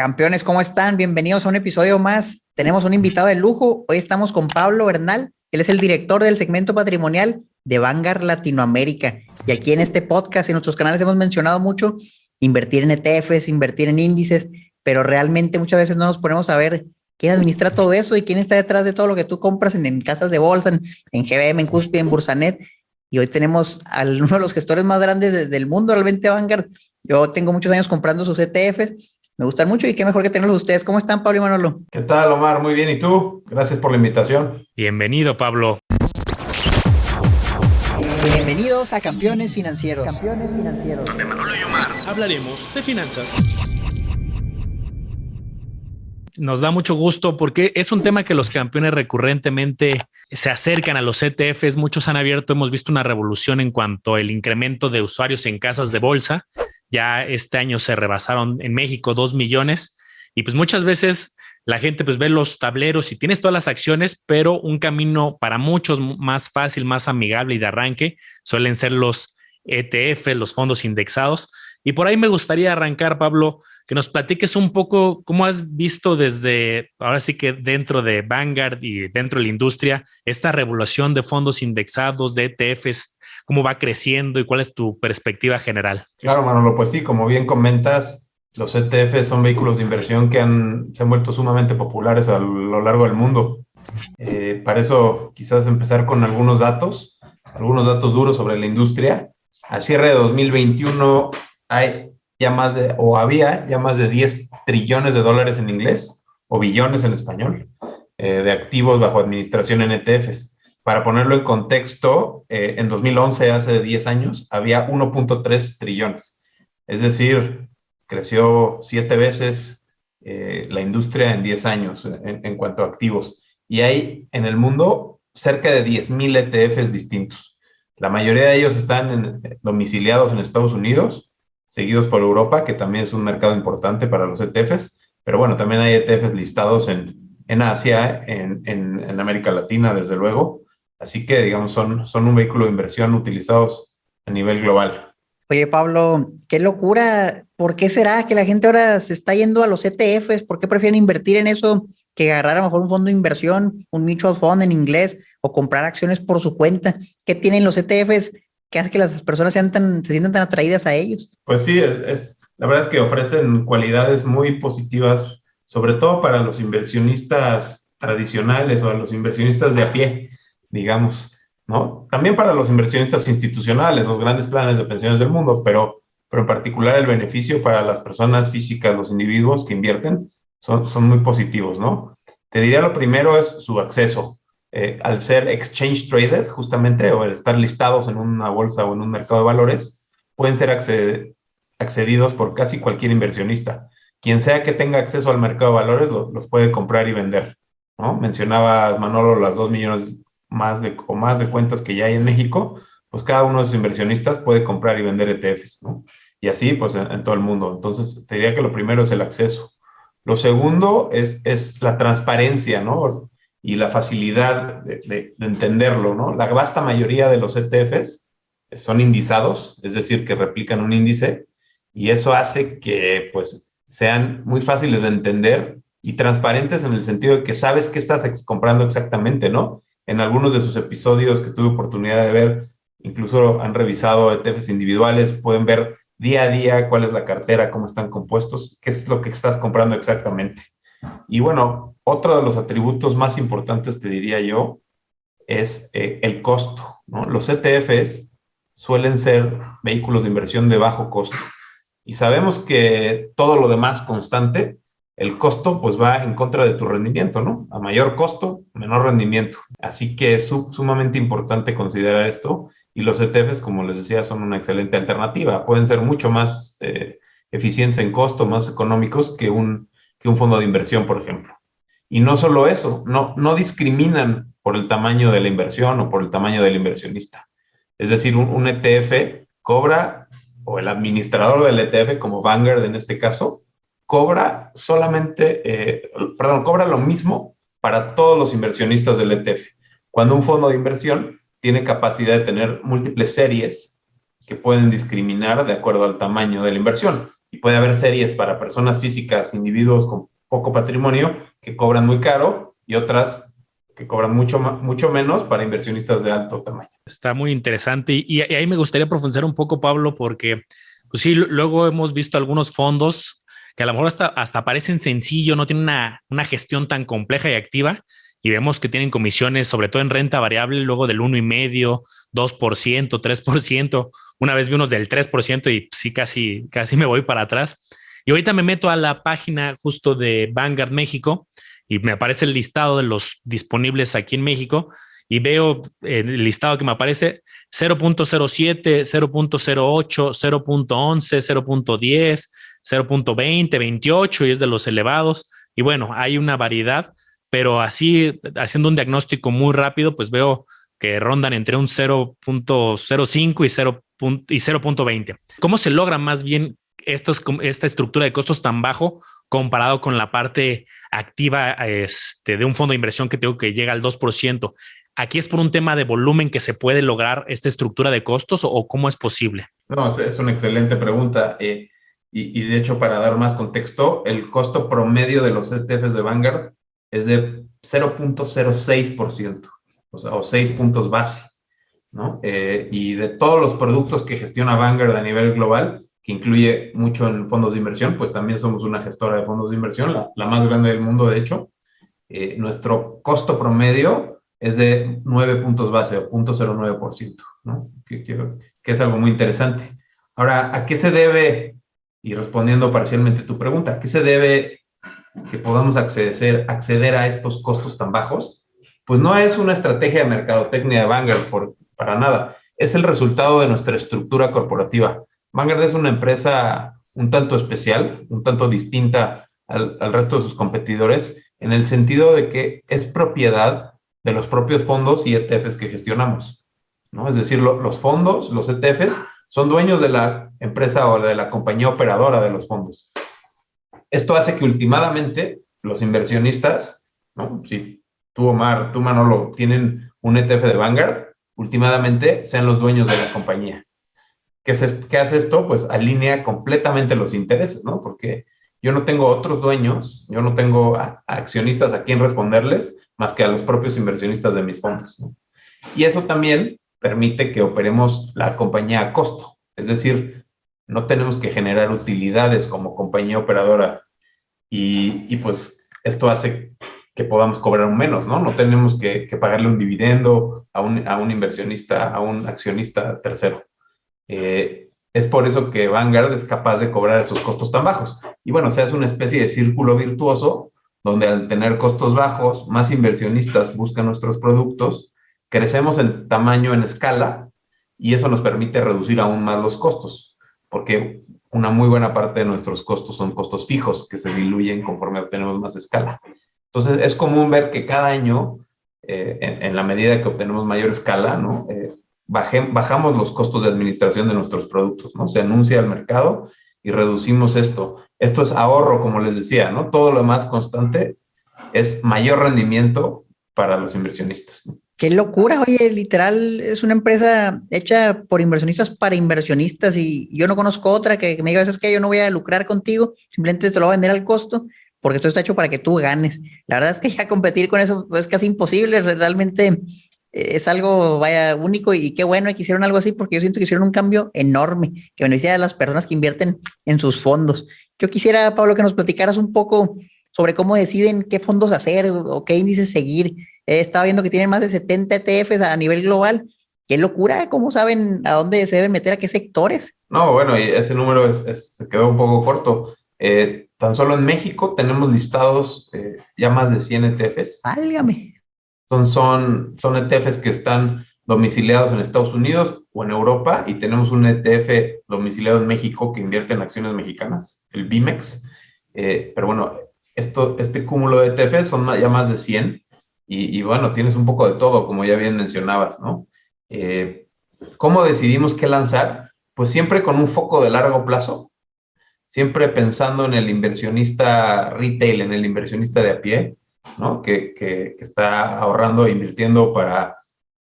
Campeones, ¿cómo están? Bienvenidos a un episodio más. Tenemos un invitado de lujo. Hoy estamos con Pablo Bernal. Él es el director del segmento patrimonial de Vanguard Latinoamérica. Y aquí en este podcast y en nuestros canales hemos mencionado mucho invertir en ETFs, invertir en índices, pero realmente muchas veces no nos ponemos a ver quién administra todo eso y quién está detrás de todo lo que tú compras en casas de bolsa, en GBM, en Cuspid, en Bursanet. Y hoy tenemos a uno de los gestores más grandes del mundo, realmente Vanguard. Yo tengo muchos años comprando sus ETFs. Me gustan mucho y qué mejor que tenerlos ustedes. ¿Cómo están, Pablo y Manolo? ¿Qué tal, Omar? Muy bien. ¿Y tú? Gracias por la invitación. Bienvenido, Pablo. Bienvenidos a Campeones Financieros. Campeones Financieros. Donde Manolo y Omar hablaremos de finanzas. Nos da mucho gusto porque es un tema que los campeones recurrentemente se acercan a los ETFs. Muchos han abierto, hemos visto una revolución en cuanto al incremento de usuarios en casas de bolsa. Ya este año se rebasaron en México 2 millones y pues muchas veces la gente pues ve los tableros y tienes todas las acciones, pero un camino para muchos más fácil, más amigable y de arranque suelen ser los ETF, los fondos indexados. Y por ahí me gustaría arrancar, Pablo, que nos platiques un poco cómo has visto desde, ahora sí que dentro de Vanguard y dentro de la industria, esta revolución de fondos indexados, de ETFs, cómo va creciendo y cuál es tu perspectiva general. Claro, Manolo, pues sí, como bien comentas, los ETF son vehículos de inversión que se han vuelto sumamente populares a lo largo del mundo. Para eso quizás empezar con algunos datos duros sobre la industria. A cierre de 2021 había ya más de 10 trillones de dólares en inglés, o billones en español, de activos bajo administración en ETFs. Para ponerlo en contexto, en 2011, hace 10 años, había 1.3 trillones. Es decir, creció 7 veces la industria en 10 años en cuanto a activos. Y hay en el mundo cerca de 10,000 ETFs distintos. La mayoría de ellos están domiciliados en Estados Unidos, seguidos por Europa, que también es un mercado importante para los ETFs. Pero bueno, también hay ETFs listados en Asia, en América Latina, desde luego. Así que, digamos, son un vehículo de inversión utilizados a nivel global. Oye, Pablo, qué locura. ¿Por qué será que la gente ahora se está yendo a los ETFs? ¿Por qué prefieren invertir en eso que agarrar a lo mejor un fondo de inversión, un mutual fund en inglés, o comprar acciones por su cuenta? ¿Qué tienen los ETFs que hace que las personas se sientan tan atraídas a ellos? Pues sí, la verdad es que ofrecen cualidades muy positivas, sobre todo para los inversionistas tradicionales o a los inversionistas de a pie, digamos, ¿no? También para los inversionistas institucionales, los grandes planes de pensiones del mundo, pero en particular el beneficio para las personas físicas, los individuos que invierten, son muy positivos, ¿no? Te diría lo primero es su acceso. Al ser exchange traded, justamente, o al estar listados en una bolsa o en un mercado de valores, pueden ser accedidos por casi cualquier inversionista. Quien sea que tenga acceso al mercado de valores los puede comprar y vender, ¿no? Mencionabas, Manolo, las 2 millones más de cuentas que ya hay en México. Pues cada uno de sus inversionistas puede comprar y vender ETFs, ¿no? Y así, pues, en todo el mundo. Entonces, te diría que lo primero es el acceso. Lo segundo es la transparencia, ¿no? Y la facilidad de entenderlo, ¿no? La vasta mayoría de los ETFs son indizados, es decir, que replican un índice, y eso hace que, pues, sean muy fáciles de entender y transparentes en el sentido de que sabes qué estás comprando exactamente, ¿no? En algunos de sus episodios que tuve oportunidad de ver, incluso han revisado ETFs individuales, pueden ver día a día cuál es la cartera, cómo están compuestos, qué es lo que estás comprando exactamente. Y bueno, otro de los atributos más importantes, te diría yo, es el costo, ¿no? Los ETFs suelen ser vehículos de inversión de bajo costo. Y sabemos que todo lo demás constante, el costo pues va en contra de tu rendimiento, ¿no? A mayor costo, menor rendimiento. Así que es sumamente importante considerar esto. Y los ETFs, como les decía, son una excelente alternativa. Pueden ser mucho más eficientes en costo, más económicos que un fondo de inversión, por ejemplo. Y no solo eso, no discriminan por el tamaño de la inversión o por el tamaño del inversionista. Es decir, un ETF cobra, o el administrador del ETF, como Vanguard en este caso, cobra lo mismo para todos los inversionistas del ETF. Cuando un fondo de inversión tiene capacidad de tener múltiples series que pueden discriminar de acuerdo al tamaño de la inversión. y puede haber series para personas físicas, individuos con poco patrimonio, que cobran muy caro, y otras que cobran mucho menos para inversionistas de alto tamaño. Está muy interesante y ahí me gustaría profundizar un poco, Pablo, porque pues sí, luego hemos visto algunos fondos que a lo mejor hasta parecen sencillos, no tienen una gestión tan compleja y activa, y vemos que tienen comisiones, sobre todo en renta variable, luego del 1,5%, 2%, 3%. Una vez vi unos del 3% y sí, casi me voy para atrás. Y ahorita me meto a la página justo de Vanguard México y me aparece el listado de los disponibles aquí en México y veo el listado que me aparece 0.07, 0.08, 0.11, 0.10, 0.20, 28 y es de los elevados. Y bueno, hay una variedad, pero así haciendo un diagnóstico muy rápido, pues veo que rondan entre un 0.05 y 0.20. ¿Cómo se logra más bien esta estructura de costos tan bajo comparado con la parte activa de un fondo de inversión que tengo que llega al 2%? ¿Aquí es por un tema de volumen que se puede lograr esta estructura de costos o cómo es posible? No, es una excelente pregunta. Y de hecho, para dar más contexto, el costo promedio de los ETFs de Vanguard es de 0.06%, o 6 puntos base, ¿no? Y de todos los productos que gestiona Vanguard a nivel global, que incluye mucho en fondos de inversión, pues también somos una gestora de fondos de inversión, la más grande del mundo, de hecho. Nuestro costo promedio es de 9 puntos base, o 0.09%, ¿no? Que es algo muy interesante. Ahora, ¿a qué se debe, y respondiendo parcialmente tu pregunta, ¿a qué se debe que podamos acceder a estos costos tan bajos? Pues no es una estrategia de mercadotecnia de Vanguard para nada, es el resultado de nuestra estructura corporativa. Vanguard es una empresa un tanto especial, un tanto distinta al resto de sus competidores, en el sentido de que es propiedad de los propios fondos y ETFs que gestionamos, ¿no? Es decir, los fondos, los ETFs, son dueños de la empresa o de la compañía operadora de los fondos. Esto hace que últimamente los inversionistas, ¿no? Si tú, Omar, tú, Manolo, tienen un ETF de Vanguard, últimamente sean los dueños de la compañía. ¿Qué hace esto? Pues alinea completamente los intereses, ¿no? Porque yo no tengo otros dueños, yo no tengo accionistas a quien responderles más que a los propios inversionistas de mis fondos, ¿no? Y eso también permite que operemos la compañía a costo, es decir, no tenemos que generar utilidades como compañía operadora y pues esto hace que podamos cobrar un menos, ¿no? No tenemos que pagarle un dividendo a un inversionista, a un accionista tercero. Es por eso que Vanguard es capaz de cobrar esos costos tan bajos. Y bueno, se hace una especie de círculo virtuoso donde al tener costos bajos, más inversionistas buscan nuestros productos, crecemos en tamaño, en escala, y eso nos permite reducir aún más los costos, porque una muy buena parte de nuestros costos son costos fijos que se diluyen conforme obtenemos más escala. Entonces, es común ver que cada año, en la medida que obtenemos mayor escala, ¿no? Bajamos los costos de administración de nuestros productos, ¿no? Se anuncia al mercado y reducimos esto. Esto es ahorro, como les decía, ¿no? Todo lo más constante es mayor rendimiento para los inversionistas, ¿no? Qué locura, oye, literal, es una empresa hecha por inversionistas para inversionistas y yo no conozco otra que me diga, es que yo no voy a lucrar contigo, simplemente te lo voy a vender al costo porque esto está hecho para que tú ganes. La verdad es que ya competir con eso es casi imposible, realmente es algo, vaya, único y qué bueno que hicieron algo así porque yo siento que hicieron un cambio enorme que beneficia a las personas que invierten en sus fondos. Yo quisiera, Pablo, que nos platicaras un poco sobre cómo deciden qué fondos hacer o qué índices seguir. Estaba viendo que tienen más de 70 ETFs a nivel global. Qué locura, ¿cómo saben a dónde se deben meter, a qué sectores? No, bueno, y ese número se quedó un poco corto. Tan solo en México tenemos listados ya más de 100 ETFs. Válgame. Son ETFs que están domiciliados en Estados Unidos o en Europa, y tenemos un ETF domiciliado en México que invierte en acciones mexicanas, el BIMEX. Pero bueno, este cúmulo de ETFs son ya más de 100 y bueno, tienes un poco de todo, como ya bien mencionabas, ¿no? ¿Cómo decidimos qué lanzar? Pues siempre con un foco de largo plazo, siempre pensando en el inversionista retail, en el inversionista de a pie, ¿no? Que está ahorrando e invirtiendo para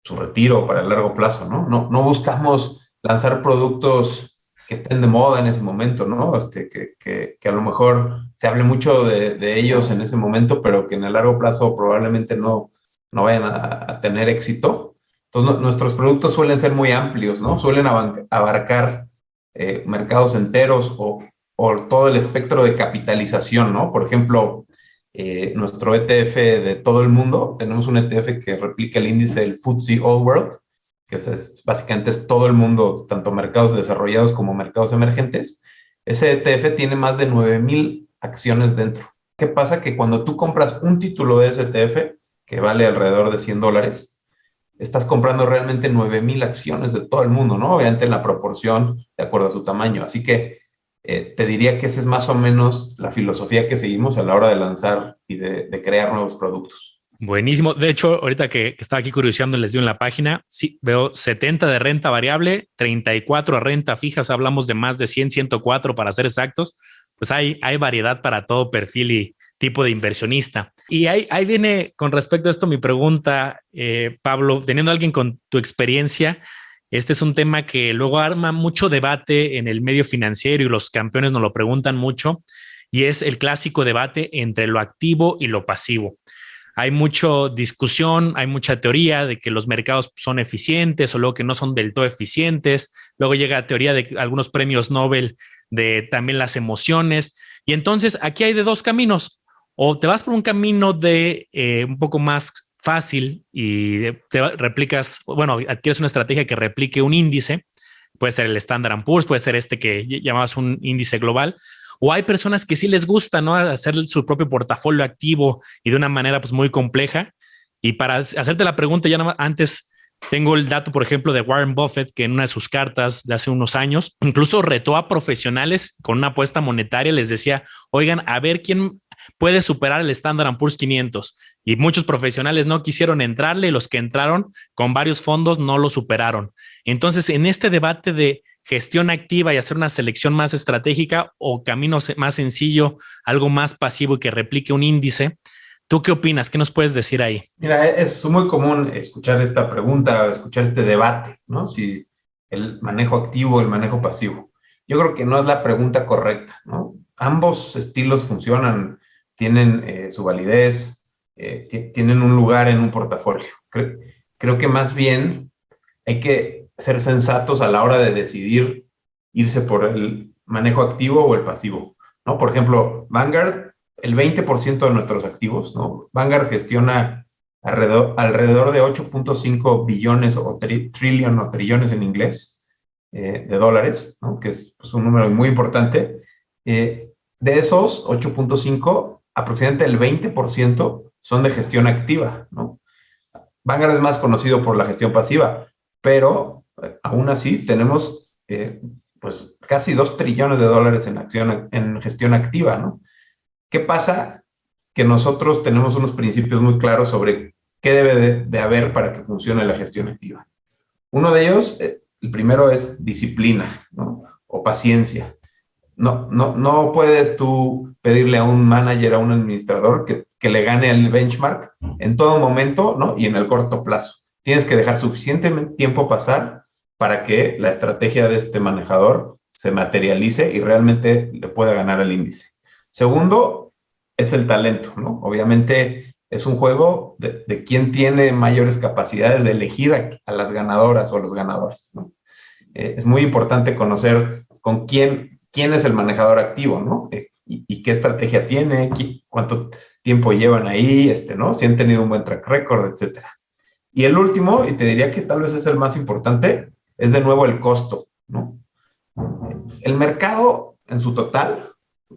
su retiro, para el largo plazo, ¿no? No buscamos lanzar productos estén de moda en ese momento, ¿no? Que a lo mejor se hable mucho de ellos en ese momento, pero que en el largo plazo probablemente no vayan a tener éxito. Entonces, nuestros productos suelen ser muy amplios, ¿no? Suelen abarcar mercados enteros o todo el espectro de capitalización, ¿no? Por ejemplo, nuestro ETF de todo el mundo, tenemos un ETF que replica el índice del FTSE All World, que básicamente es todo el mundo, tanto mercados desarrollados como mercados emergentes. Ese ETF tiene más de 9,000 acciones dentro. ¿Qué pasa? Que cuando tú compras un título de ese ETF, que vale alrededor de $100, estás comprando realmente 9,000 acciones de todo el mundo, ¿no? Obviamente en la proporción de acuerdo a su tamaño. Así que te diría que esa es más o menos la filosofía que seguimos a la hora de lanzar y de crear nuevos productos. Buenísimo. De hecho, ahorita que estaba aquí curioseando, les digo en la página, sí, veo 70 de renta variable, 34 a renta fija, o sea, hablamos de más de 100, 104 para ser exactos. Pues hay variedad para todo perfil y tipo de inversionista. Y ahí viene con respecto a esto mi pregunta, Pablo, teniendo a alguien con tu experiencia, este es un tema que luego arma mucho debate en el medio financiero y los campeones nos lo preguntan mucho, y es el clásico debate entre lo activo y lo pasivo. Hay mucha discusión, hay mucha teoría de que los mercados son eficientes o luego que no son del todo eficientes. Luego llega la teoría de algunos premios Nobel de también las emociones. Y entonces aquí hay de dos caminos. O te vas por un camino de un poco más fácil y te replicas, bueno, adquieres una estrategia que replique un índice. Puede ser el Standard & Poor's, puede ser este que llamabas un índice global. O hay personas que sí les gusta, ¿no? Hacer su propio portafolio activo y de una manera pues muy compleja. Y para hacerte la pregunta, ya nada más, antes tengo el dato, por ejemplo, de Warren Buffett, que en una de sus cartas de hace unos años, incluso retó a profesionales con una apuesta monetaria, les decía, oigan, a ver quién puede superar el Standard & Poor's 500. Y muchos profesionales no quisieron entrarle y los que entraron con varios fondos no lo superaron. Entonces, en este debate de gestión activa y hacer una selección más estratégica o camino más sencillo, algo más pasivo y que replique un índice, ¿tú qué opinas? ¿Qué nos puedes decir ahí? Mira, es muy común escuchar esta pregunta, escuchar este debate, ¿no? Si el manejo activo o el manejo pasivo. Yo creo que no es la pregunta correcta, ¿no? Ambos estilos funcionan, tienen su validez, tienen un lugar en un portafolio. Creo que más bien hay que ser sensatos a la hora de decidir irse por el manejo activo o el pasivo, ¿no? Por ejemplo, Vanguard, el 20% de nuestros activos, ¿no? Vanguard gestiona alrededor de 8.5 billones o trillones en inglés de dólares, ¿no? Que es pues, un número muy importante. De esos 8.5, aproximadamente el 20% son de gestión activa, ¿no? Vanguard es más conocido por la gestión pasiva, pero aún así tenemos pues casi 2 trillones de dólares en gestión activa, ¿no? ¿Qué pasa? Que nosotros tenemos unos principios muy claros sobre qué debe de haber para que funcione la gestión activa. Uno de ellos, el primero es disciplina, ¿no? O paciencia. No puedes tú pedirle a un manager, a un administrador que le gane el benchmark en todo momento, ¿no? Y en el corto plazo. Tienes que dejar suficiente tiempo pasar para que la estrategia de este manejador se materialice y realmente le pueda ganar el índice. Segundo, es el talento, ¿no? Obviamente es un juego de quién tiene mayores capacidades de elegir a las ganadoras o a los ganadores, ¿no? Es muy importante conocer con quién es el manejador activo, ¿no? Y qué estrategia tiene, cuánto tiempo llevan ahí, ¿no? Si han tenido un buen track record, etcétera. Y el último, y te diría que tal vez es el más importante, es de nuevo el costo, ¿no? El mercado en su total,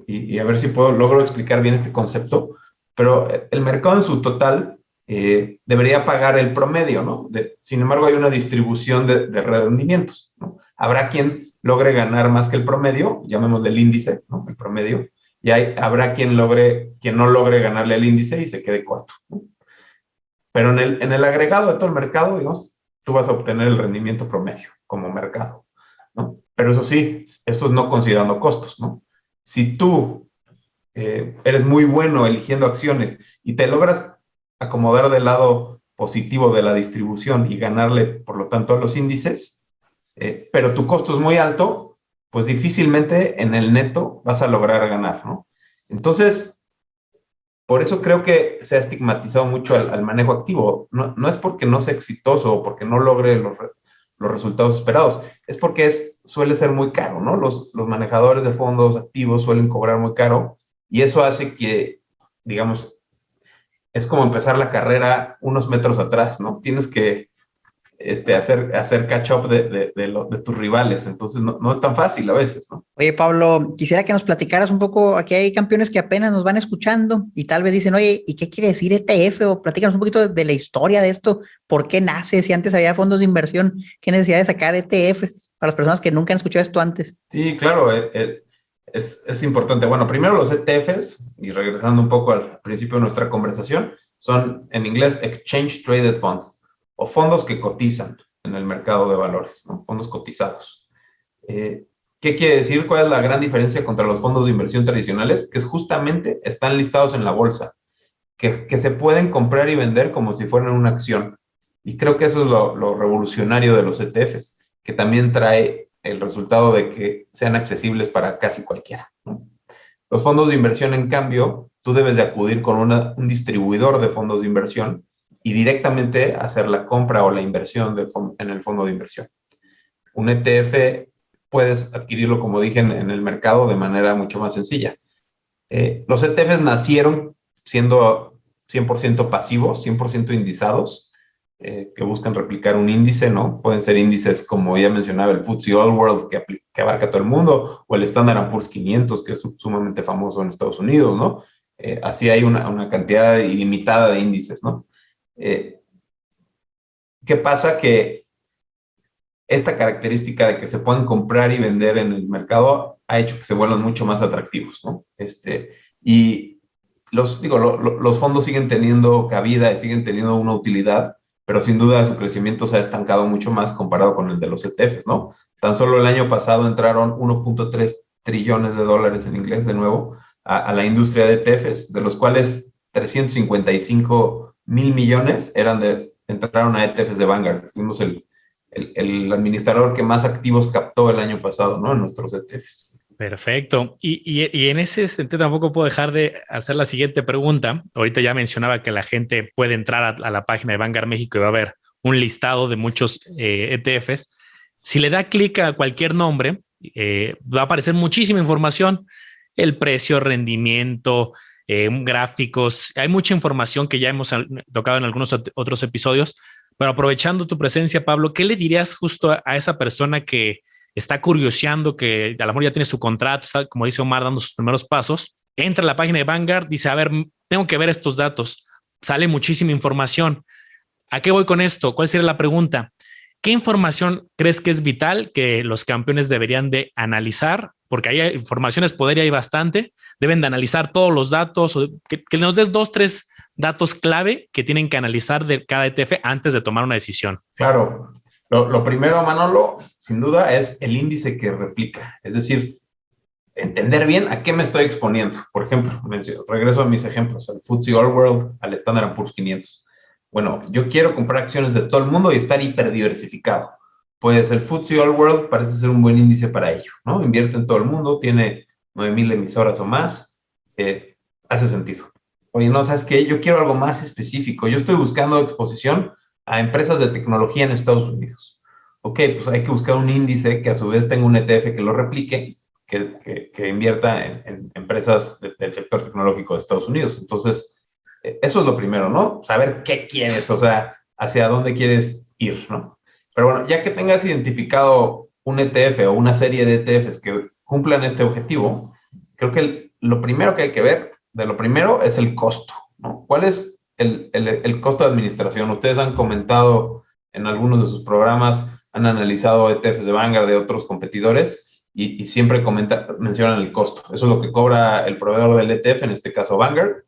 y a ver si logro explicar bien este concepto, pero el mercado en su total debería pagar el promedio, ¿no? Sin embargo, hay una distribución de rendimientos, ¿no? Habrá quien logre ganar más que el promedio, llamémosle el índice, ¿no? El promedio, y habrá quien no logre ganarle el índice y se quede corto, ¿no? Pero en el agregado de todo el mercado, digamos, tú vas a obtener el rendimiento promedio como mercado, ¿no? Pero eso sí, esto es no considerando costos, ¿no? Si tú eres muy bueno eligiendo acciones y te logras acomodar del lado positivo de la distribución y ganarle, por lo tanto, a los índices, pero tu costo es muy alto, pues difícilmente en el neto vas a lograr ganar, ¿no? Entonces, por eso creo que se ha estigmatizado mucho al manejo activo. No es porque no sea exitoso o porque no logre los resultados esperados, es porque suele ser muy caro, ¿no? Los manejadores de fondos activos suelen cobrar muy caro y eso hace que, digamos, es como empezar la carrera unos metros atrás, ¿no? Tienes que hacer catch-up de tus rivales, entonces no es tan fácil a veces, ¿no? Oye, Pablo, quisiera que nos platicaras un poco, aquí hay campeones que apenas nos van escuchando y tal vez dicen, oye, ¿y qué quiere decir ETF? O platícanos un poquito de la historia de esto, ¿por qué nace? Si antes había fondos de inversión, ¿qué necesidad de sacar ETFs para las personas que nunca han escuchado esto antes? Sí, claro, es importante. Bueno, primero los ETFs, y regresando un poco al principio de nuestra conversación, son en inglés Exchange Traded Funds, o fondos que cotizan en el mercado de valores, ¿no? Fondos cotizados. ¿Qué quiere decir? ¿Cuál es la gran diferencia contra los fondos de inversión tradicionales? Que justamente están listados en la bolsa, que se pueden comprar y vender como si fueran una acción. Y creo que eso es lo revolucionario de los ETFs, que también trae el resultado de que sean accesibles para casi cualquiera, ¿no? Los fondos de inversión, en cambio, tú debes de acudir con un distribuidor de fondos de inversión y directamente hacer la compra o la inversión en el fondo de inversión. Un ETF puedes adquirirlo, como dije, en el mercado de manera mucho más sencilla. Los ETFs nacieron siendo 100% pasivos, 100% indizados, que buscan replicar un índice, ¿no? Pueden ser índices, como ya mencionaba, el FTSE All World, que abarca todo el mundo, o el Standard & Poor's 500, que es sumamente famoso en Estados Unidos, ¿no? Así hay una cantidad ilimitada de índices, ¿no? ¿Qué pasa? Que esta característica de que se puedan comprar y vender en el mercado ha hecho que se vuelvan mucho más atractivos, ¿no? Y los fondos siguen teniendo cabida y siguen teniendo una utilidad, pero sin duda su crecimiento se ha estancado mucho más comparado con el de los ETFs, ¿no? Tan solo el año pasado entraron 1.3 trillones de dólares en inglés, de nuevo, a la industria de ETFs, de los cuales 355 mil millones entraron a ETFs de Vanguard. Fuimos el administrador que más activos captó el año pasado, ¿no? En nuestros ETFs. Perfecto. Y en ese sentido tampoco puedo dejar de hacer la siguiente pregunta. Ahorita ya mencionaba que la gente puede entrar a la página de Vanguard México y va a ver un listado de muchos ETFs. Si le da clic a cualquier nombre, va a aparecer muchísima información, el precio, rendimiento, gráficos. Hay mucha información que ya hemos tocado en algunos otros episodios, pero aprovechando tu presencia, Pablo, ¿qué le dirías justo a esa persona que está curioseando, que a lo mejor ya tiene su contrato, está, como dice Omar, dando sus primeros pasos, entra a la página de Vanguard, dice, a ver, tengo que ver estos datos, sale muchísima información? ¿A qué voy con esto? ¿Cuál sería la pregunta? ¿Qué información crees que es vital que los campeones deberían de analizar? Porque hay informaciones, poder y hay bastante. Deben de analizar todos los datos, o que nos des 2, 3 datos clave que tienen que analizar de cada ETF antes de tomar una decisión. Claro. Lo primero, Manolo, sin duda, es el índice que replica. Es decir, entender bien a qué me estoy exponiendo. Por ejemplo, regreso a mis ejemplos, al FTSE All World, al Standard & Poor's 500. Bueno, yo quiero comprar acciones de todo el mundo y estar hiperdiversificado. Pues el FTSE All World parece ser un buen índice para ello, ¿no? Invierte en todo el mundo, tiene 9,000 emisoras o más, hace sentido. Oye, no, ¿sabes qué? Yo quiero algo más específico. Yo estoy buscando exposición a empresas de tecnología en Estados Unidos. Ok, pues hay que buscar un índice que a su vez tenga un ETF que lo replique, que invierta en empresas del sector tecnológico de Estados Unidos. Entonces, eso es lo primero, ¿no? Saber qué quieres, o sea, hacia dónde quieres ir, ¿no? Pero bueno, ya que tengas identificado un ETF o una serie de ETFs que cumplan este objetivo, creo que lo primero que hay que ver, de lo primero, es el costo, ¿no? ¿Cuál es el costo de administración? Ustedes han comentado en algunos de sus programas, han analizado ETFs de Vanguard de otros competidores y siempre mencionan el costo. Eso es lo que cobra el proveedor del ETF, en este caso Vanguard,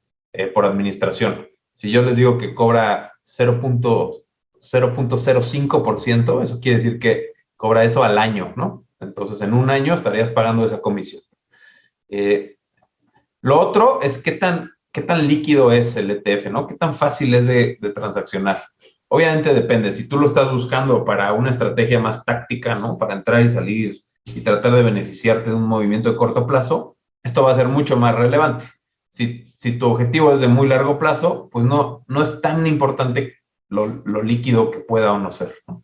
por administración. Si yo les digo que cobra 0.05%, eso quiere decir que cobra eso al año, ¿no? Entonces, en un año estarías pagando esa comisión. Lo otro es qué tan líquido es el ETF, ¿no? Qué tan fácil es de transaccionar. Obviamente depende. Si tú lo estás buscando para una estrategia más táctica, ¿no? Para entrar y salir y tratar de beneficiarte de un movimiento de corto plazo, esto va a ser mucho más relevante. Si tu objetivo es de muy largo plazo, pues no es tan importante lo líquido que pueda o no ser, ¿no?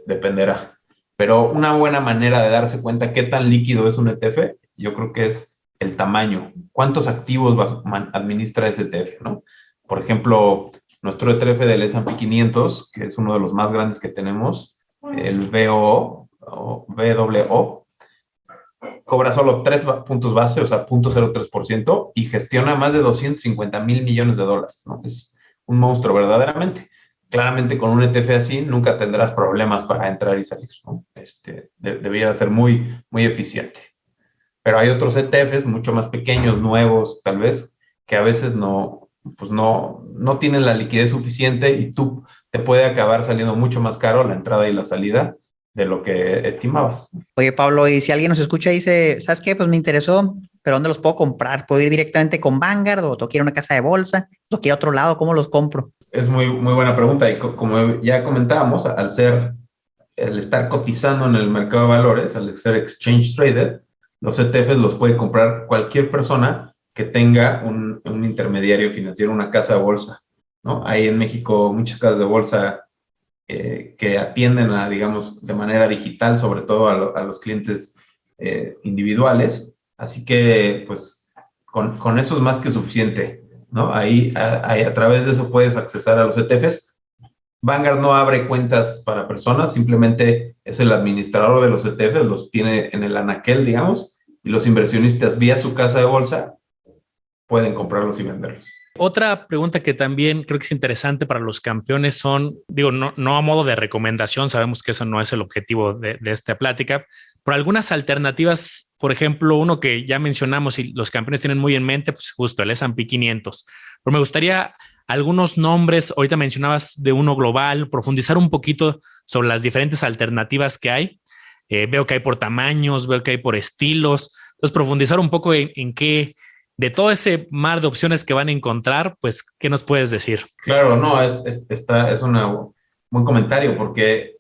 Dependerá. Pero una buena manera de darse cuenta qué tan líquido es un ETF, yo creo que es el tamaño. ¿Cuántos activos administra ese ETF, ¿no? Por ejemplo, nuestro ETF del S&P 500, que es uno de los más grandes que tenemos, el VOO, o VOO, cobra solo 3 puntos base, o sea, 0.03%, y gestiona más de 250 mil millones de dólares, ¿no? Es un monstruo verdaderamente. Claramente con un ETF así nunca tendrás problemas para entrar y salir, ¿no? Debería ser muy, muy eficiente. Pero hay otros ETFs mucho más pequeños, nuevos, tal vez, que a veces no tienen la liquidez suficiente y tú te puede acabar saliendo mucho más caro la entrada y la salida de lo que estimabas. Oye, Pablo, y si alguien nos escucha y dice, ¿sabes qué? Pues me interesó, pero ¿dónde los puedo comprar? ¿Puedo ir directamente con Vanguard o tengo que ir a una casa de bolsa? ¿O quiero otro lado? ¿Cómo los compro? Es muy, muy buena pregunta, y como ya comentábamos, el estar cotizando en el mercado de valores, al ser exchange traded, los ETFs los puede comprar cualquier persona que tenga un intermediario financiero, una casa de bolsa, ¿no? Hay en México muchas casas de bolsa que atienden digamos, de manera digital, sobre todo a los clientes individuales. Así que, pues, con eso es más que suficiente, ¿no? Ahí, a través de eso puedes accesar a los ETFs. Vanguard no abre cuentas para personas, simplemente es el administrador de los ETFs, los tiene en el anaquel, digamos, y los inversionistas vía su casa de bolsa pueden comprarlos y venderlos. Otra pregunta que también creo que es interesante para los campeones son, digo, no a modo de recomendación, sabemos que eso no es el objetivo de esta plática, pero algunas alternativas, por ejemplo, uno que ya mencionamos y los campeones tienen muy en mente, pues justo el S&P 500. Pero me gustaría algunos nombres, ahorita mencionabas de uno global, profundizar un poquito sobre las diferentes alternativas que hay. Veo que hay por tamaños, veo que hay por estilos. Entonces, profundizar un poco en qué, de todo ese mar de opciones que van a encontrar, pues, ¿qué nos puedes decir? Claro, no, es un buen comentario, porque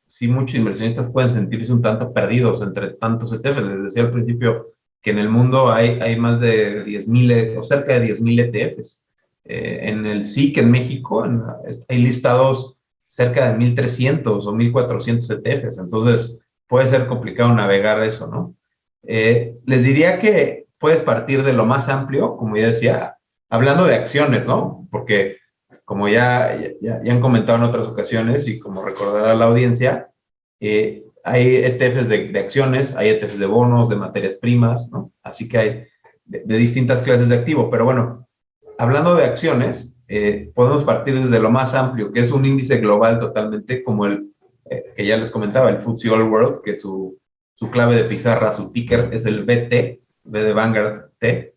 sí, muchos inversionistas pueden sentirse un tanto perdidos entre tantos ETFs. Les decía al principio que en el mundo hay más de 10,000 o cerca de 10,000 ETFs. En el SIC en México hay listados cerca de 1,300 o 1,400 ETFs. Entonces puede ser complicado navegar eso, ¿no? Les diría que puedes partir de lo más amplio, como ya decía, hablando de acciones, ¿no? Porque como ya han comentado en otras ocasiones y como recordará la audiencia, hay ETFs de acciones, hay ETFs de bonos, de materias primas, ¿no? Así que hay de distintas clases de activo. Pero bueno, hablando de acciones, podemos partir desde lo más amplio, que es un índice global totalmente, como el que ya les comentaba, el FTSE All World, que su clave de pizarra, su ticker es el BT, B de Vanguard T.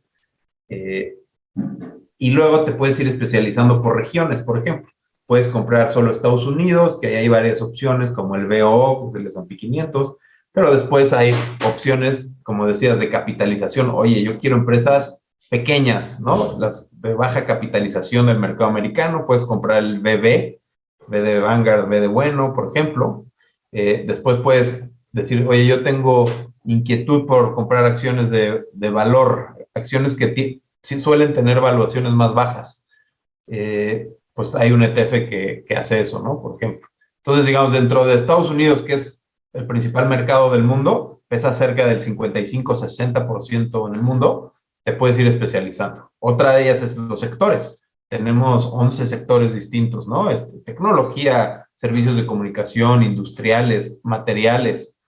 Y luego te puedes ir especializando por regiones, por ejemplo. Puedes comprar solo Estados Unidos, que ahí hay varias opciones, como el VOO, que es el S&P 500, pero después hay opciones, como decías, de capitalización. Oye, yo quiero empresas pequeñas, ¿no? Las de baja capitalización del mercado americano. Puedes comprar el BB, B de Vanguard, B de Bueno, por ejemplo. Después puedes decir, oye, yo tengo inquietud por comprar acciones de valor, acciones que sí suelen tener valuaciones más bajas. Pues hay un ETF que hace eso, ¿no? Por ejemplo. Entonces, digamos, dentro de Estados Unidos, que es el principal mercado del mundo, pesa cerca del 55-60% en el mundo, te puedes ir especializando. Otra de ellas es los sectores. Tenemos 11 sectores distintos, ¿no? Tecnología, servicios de comunicación, industriales, materiales,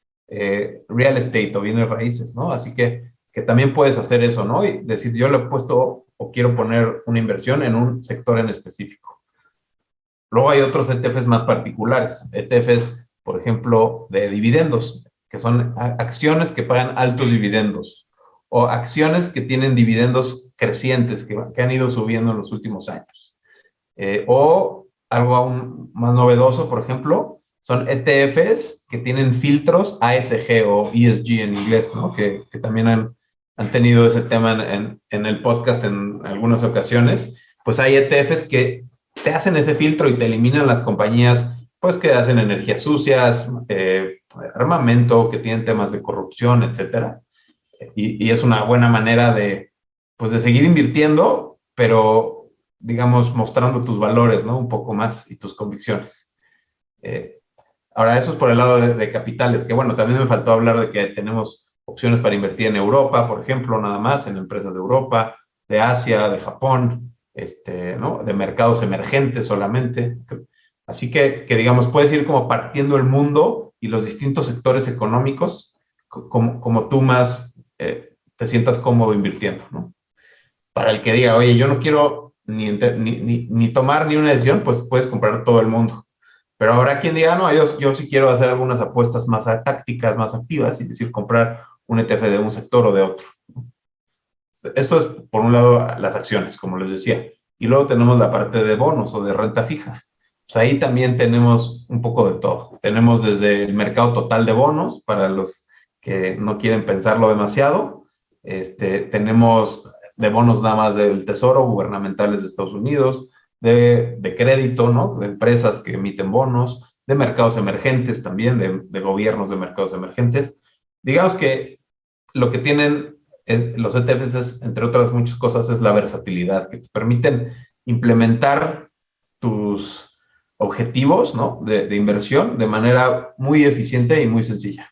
real estate o bienes raíces, ¿no? Así que también puedes hacer eso, ¿no? Y decir, yo le he puesto o quiero poner una inversión en un sector en específico. Luego hay otros ETFs más particulares, ETFs, por ejemplo, de dividendos, que son acciones que pagan altos dividendos, o acciones que tienen dividendos crecientes, que han ido subiendo en los últimos años. O algo aún más novedoso, por ejemplo, son ETFs que tienen filtros ASG o ESG en inglés, ¿no? Que también han tenido ese tema en el podcast en algunas ocasiones. Pues hay ETFs que te hacen ese filtro y te eliminan las compañías, pues, que hacen energías sucias, armamento, que tienen temas de corrupción, etcétera. Y es una buena manera pues de seguir invirtiendo, pero, digamos, mostrando tus valores, ¿no? Un poco más y tus convicciones. Ahora, eso es por el lado de capitales, que bueno, también me faltó hablar de que tenemos opciones para invertir en Europa, por ejemplo, nada más, en empresas de Europa, de Asia, de Japón, ¿no? De mercados emergentes solamente. Así que digamos, puedes ir como partiendo el mundo y los distintos sectores económicos como tú más te sientas cómodo invirtiendo, ¿no? Para el que diga, oye, yo no quiero ni tomar ni una decisión, pues puedes comprar todo el mundo. Pero habrá quien diga, no, yo sí quiero hacer algunas apuestas más tácticas, más activas, es decir, comprar un ETF de un sector o de otro. Esto es, por un lado, las acciones, como les decía. Y luego tenemos la parte de bonos o de renta fija. Pues ahí también tenemos un poco de todo. Tenemos desde el mercado total de bonos, para los que no quieren pensarlo demasiado. Tenemos de bonos nada más del Tesoro, gubernamentales de Estados Unidos, de crédito, ¿no? De empresas que emiten bonos, de mercados emergentes también, de gobiernos de mercados emergentes. Digamos que lo que tienen los ETFs es, entre otras muchas cosas, es la versatilidad, que te permiten implementar tus objetivos, ¿no? de inversión de manera muy eficiente y muy sencilla.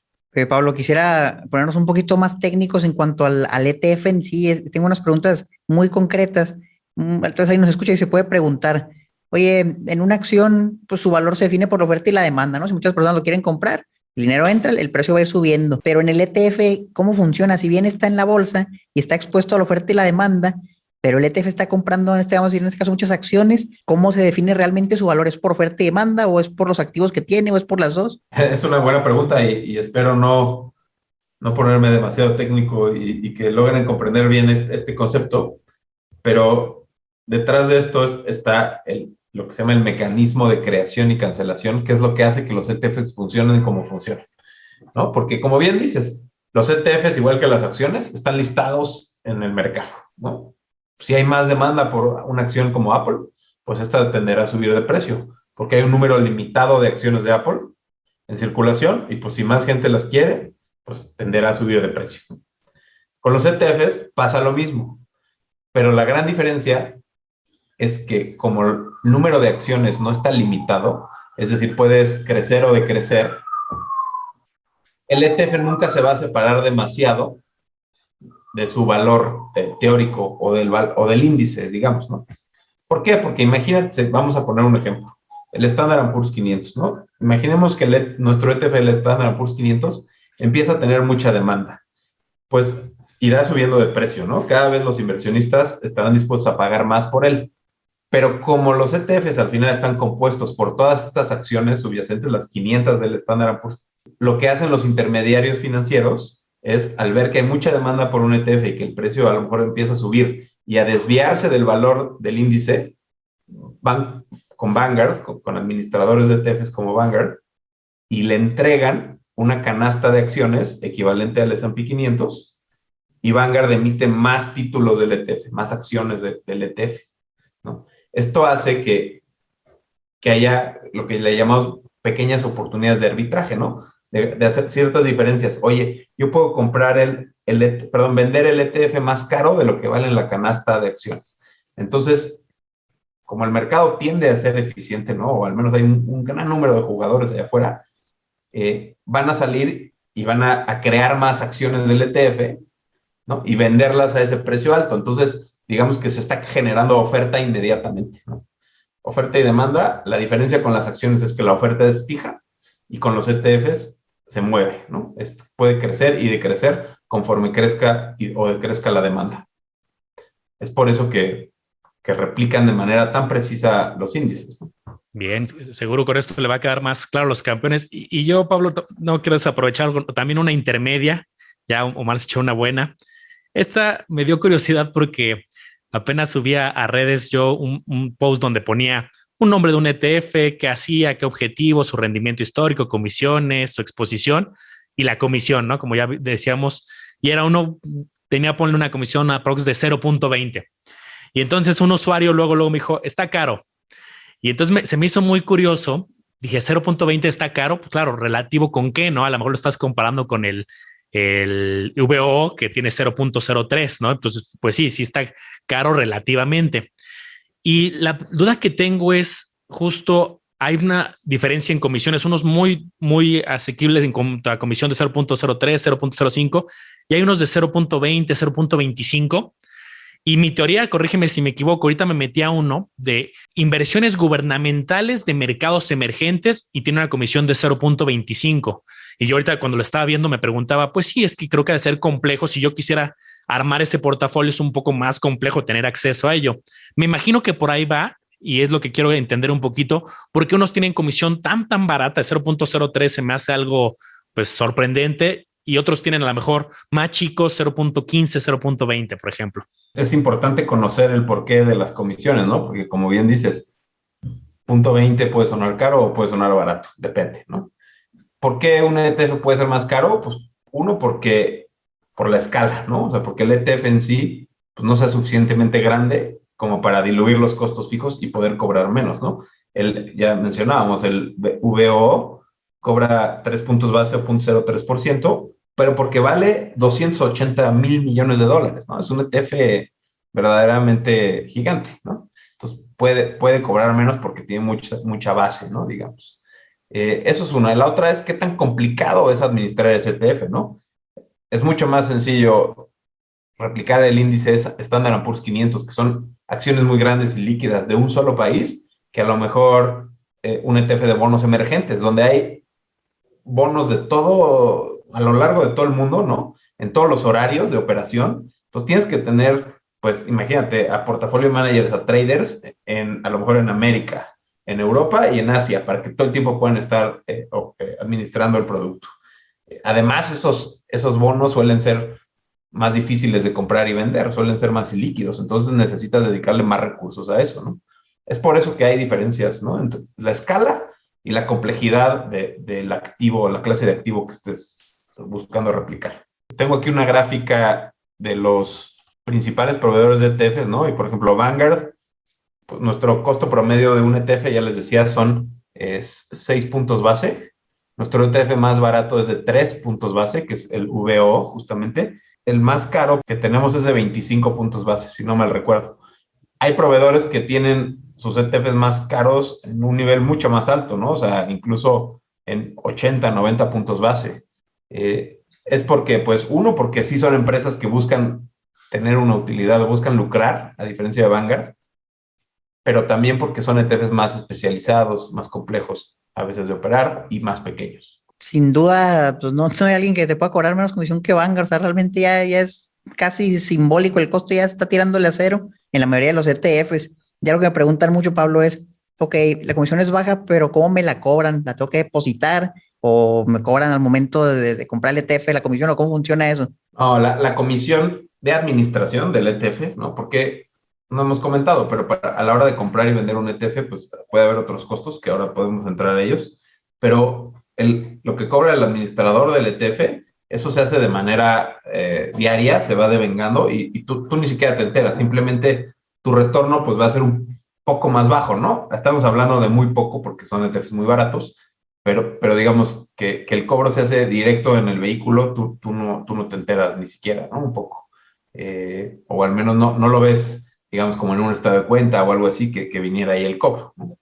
Pablo, quisiera ponernos un poquito más técnicos en cuanto al ETF en sí. Tengo unas preguntas muy concretas. Entonces ahí nos escucha y se puede preguntar, oye, en una acción, pues su valor se define por la oferta y la demanda, ¿no? Si muchas personas lo quieren comprar, el dinero entra, el precio va a ir subiendo. Pero en el ETF, ¿cómo funciona? Si bien está en la bolsa y está expuesto a la oferta y la demanda, pero el ETF está comprando, vamos a decir, en este caso, muchas acciones, ¿cómo se define realmente su valor? ¿Es por oferta y demanda o es por los activos que tiene o es por las dos? Es una buena pregunta y espero no ponerme demasiado técnico y que logren comprender bien este concepto, pero detrás de esto está lo que se llama el mecanismo de creación y cancelación, que es lo que hace que los ETFs funcionen como funcionan, ¿no? Porque como bien dices, los ETFs, igual que las acciones, están listados en el mercado, ¿no? Si hay más demanda por una acción como Apple, pues esta tenderá a subir de precio, porque hay un número limitado de acciones de Apple en circulación y pues si más gente las quiere, pues tenderá a subir de precio. Con los ETFs pasa lo mismo, pero la gran diferencia es que como el número de acciones no está limitado, es decir, puedes crecer o decrecer, el ETF nunca se va a separar demasiado de su valor teórico o del índice, digamos, ¿no? ¿Por qué? Porque imagínate, vamos a poner un ejemplo, el Standard & Poor's 500, ¿no? Imaginemos que nuestro ETF, el Standard & Poor's 500, empieza a tener mucha demanda, pues irá subiendo de precio, ¿no? Cada vez los inversionistas estarán dispuestos a pagar más por él. Pero como los ETFs al final están compuestos por todas estas acciones subyacentes, las 500 del Standard & Poor's, lo que hacen los intermediarios financieros es, al ver que hay mucha demanda por un ETF y que el precio a lo mejor empieza a subir y a desviarse del valor del índice, van con Vanguard, con administradores de ETFs como Vanguard, y le entregan una canasta de acciones equivalente al S&P 500 y Vanguard emite más títulos del ETF, más acciones del ETF, ¿no? Esto hace que haya lo que le llamamos pequeñas oportunidades de arbitraje, ¿no? De hacer ciertas diferencias. Oye, yo puedo comprar vender el ETF más caro de lo que vale en la canasta de acciones. Entonces, como el mercado tiende a ser eficiente, ¿no? O al menos hay un gran número de jugadores allá afuera, van a salir y van a crear más acciones del ETF, ¿no? Y venderlas a ese precio alto. Entonces, digamos que se está generando oferta inmediatamente, ¿no? Oferta y demanda. La diferencia con las acciones es que la oferta es fija y con los ETFs se mueve, ¿no? Esto puede crecer y decrecer conforme crezca o decrezca la demanda. Es por eso que replican de manera tan precisa los índices, ¿no? Bien, seguro con esto le va a quedar más claro a los campeones. Y yo, Pablo, no quiero desaprovechar también una intermedia. Ya Omar se echó una buena. Esta me dio curiosidad porque apenas subía a redes yo un post donde ponía un nombre de un ETF, qué hacía, qué objetivo, su rendimiento histórico, comisiones, su exposición y la comisión, ¿no? Como ya decíamos, y era tenía ponerle una comisión aprox de 0.20. Y entonces un usuario luego me dijo, está caro. Y entonces se me hizo muy curioso dije 0.20 está caro, pues claro, relativo con qué, ¿no? A lo mejor lo estás comparando con el VOO que tiene 0.03, ¿no? Entonces, pues sí está caro relativamente. Y la duda que tengo es justo, hay una diferencia en comisiones, unos muy, muy asequibles en cuanto a comisión de 0.03, 0.05 y hay unos de 0.20, 0.25. Y mi teoría, corrígeme si me equivoco, ahorita me metí a uno de inversiones gubernamentales de mercados emergentes y tiene una comisión de 0.25. Y yo ahorita cuando lo estaba viendo me preguntaba, pues sí, es que creo que ha de ser complejo. Si yo quisiera armar ese portafolio es un poco más complejo tener acceso a ello. Me imagino que por ahí va y es lo que quiero entender un poquito, porque unos tienen comisión tan barata de 0.03, se me hace algo pues sorprendente y otros tienen a lo mejor más chicos, 0.15, 0.20, por ejemplo. Es importante conocer el porqué de las comisiones, ¿no? Porque como bien dices, 0.20 puede sonar caro o puede sonar barato, depende, ¿no? ¿Por qué un ETF puede ser más caro? Pues uno, porque por la escala, ¿no? O sea, porque el ETF en sí pues, no sea suficientemente grande como para diluir los costos fijos y poder cobrar menos, ¿no? Ya mencionábamos, el VOO cobra 3 puntos base o 0.03%, pero porque vale 280,000 millones de dólares, ¿no? Es un ETF verdaderamente gigante, ¿no? Entonces puede cobrar menos porque tiene mucha base, ¿no? Digamos. Eso es una. La otra es qué tan complicado es administrar ese ETF, ¿no? Es mucho más sencillo replicar el índice Standard & Poor's 500, que son acciones muy grandes y líquidas de un solo país, que a lo mejor un ETF de bonos emergentes, donde hay bonos de todo, a lo largo de todo el mundo, ¿no? En todos los horarios de operación. Entonces tienes que tener, pues imagínate, a portafolio managers, a traders, a lo mejor en América, en Europa y en Asia, para que todo el tiempo puedan estar administrando el producto. Además, esos bonos suelen ser más difíciles de comprar y vender, suelen ser más ilíquidos, entonces necesitas dedicarle más recursos a eso, ¿no? Es por eso que hay diferencias, ¿no? Entre la escala y la complejidad del activo, la clase de activo que estés buscando replicar. Tengo aquí una gráfica de los principales proveedores de ETFs, ¿no? Y por ejemplo, Vanguard, pues, nuestro costo promedio de un ETF, ya les decía, es 6 puntos base. Nuestro ETF más barato es de 3 puntos base, que es el VO, justamente. El más caro que tenemos es de 25 puntos base, si no mal recuerdo. Hay proveedores que tienen sus ETFs más caros en un nivel mucho más alto, ¿no? O sea, incluso en 80, 90 puntos base. Es porque, pues, uno, porque sí son empresas que buscan tener una utilidad o buscan lucrar, a diferencia de Vanguard, pero también porque son ETFs más especializados, más complejos a veces de operar y más pequeños. Sin duda, pues no hay alguien que te pueda cobrar menos comisión que Vanguard. O sea, realmente ya es casi simbólico. El costo ya está tirándole a cero en la mayoría de los ETFs. Ya lo que me preguntan mucho, Pablo, es, ok, la comisión es baja, pero ¿cómo me la cobran? ¿La tengo que depositar? ¿O me cobran al momento de comprar el ETF la comisión? ¿O cómo funciona eso? No, la comisión de administración del ETF, ¿no? Porque no hemos comentado, pero a la hora de comprar y vender un ETF, pues puede haber otros costos que ahora podemos entrar a ellos, pero lo que cobra el administrador del ETF, eso se hace de manera diaria, se va devengando y tú ni siquiera te enteras, simplemente tu retorno pues va a ser un poco más bajo, ¿no? Estamos hablando de muy poco porque son ETFs muy baratos, pero digamos que el cobro se hace directo en el vehículo, tú no te enteras ni siquiera, ¿no? Un poco. O al menos no lo ves, digamos, como en un estado de cuenta o algo así, que viniera ahí el cobro, ¿no?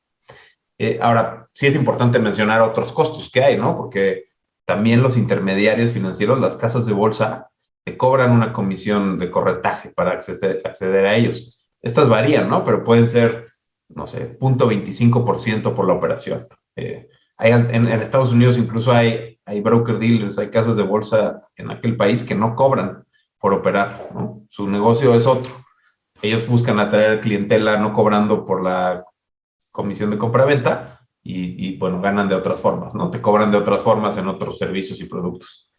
Ahora, sí es importante mencionar otros costos que hay, ¿no? Porque también los intermediarios financieros, las casas de bolsa, te cobran una comisión de corretaje para acceder a ellos. Estas varían, ¿no? Pero pueden ser, no sé, 0.25% por la operación. En Estados Unidos incluso hay broker dealers, hay casas de bolsa en aquel país que no cobran por operar, ¿no? Su negocio es otro. Ellos buscan atraer clientela no cobrando por la comisión de compra-venta y, bueno, ganan de otras formas, ¿no? Te cobran de otras formas en otros servicios y productos.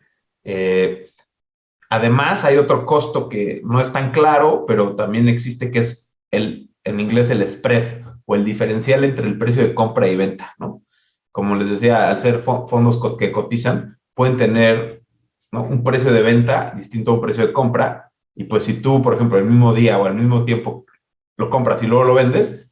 Además, hay otro costo que no es tan claro, pero también existe, que es en inglés el spread o el diferencial entre el precio de compra y venta, ¿no? Como les decía, al ser fondos que cotizan, pueden tener, ¿no?, un precio de venta distinto a un precio de compra, y pues si tú, por ejemplo, el mismo día o al mismo tiempo lo compras y luego lo vendes,